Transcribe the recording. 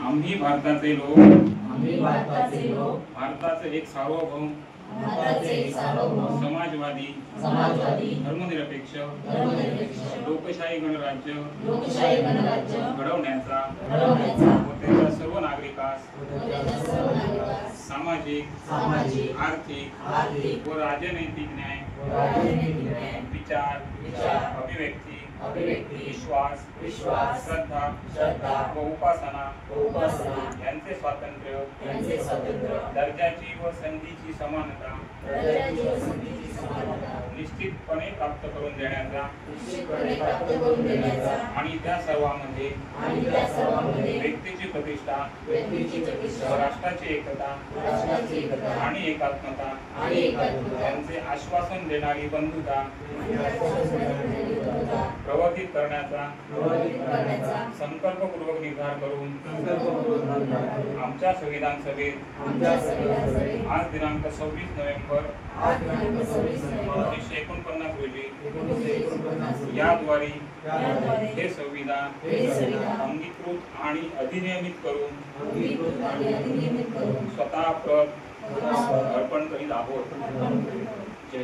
आम्ही भारताचे लोक भारताचे एक सार्वभौम समाजवादी धर्मनिरपेक्ष लोकशाही गणराज्य घडवण्याचा व त्याच्या सर्व नागरिकास सामाजिक आर्थिक व राजनैतिक न्याय विचार अभिव्यक्ती विश्वास श्रद्धा व उपासना यांचे स्वातंत्र्य दर्जाची व संधीची समानता निश्चितपणे प्राप्त करून देण्याचा आणि त्या सर्वांमध्ये व्यक्तीची प्रतिष्ठा व राष्ट्राची एकता आणि एकात्मता यांचे आश्वासन देणारी बंधुता प्रवर्धित करण्याचा संकल्पपूर्वक निर्धार करून आमच्या संविधान सभेत आज दिनांक 26 नोव्हेंबर 1949 रोजी याद्वारे हे संविधान अंगीकृत आणि अधिनियमित करून स्वतः प्रत अर्पण करीत आहोत. जय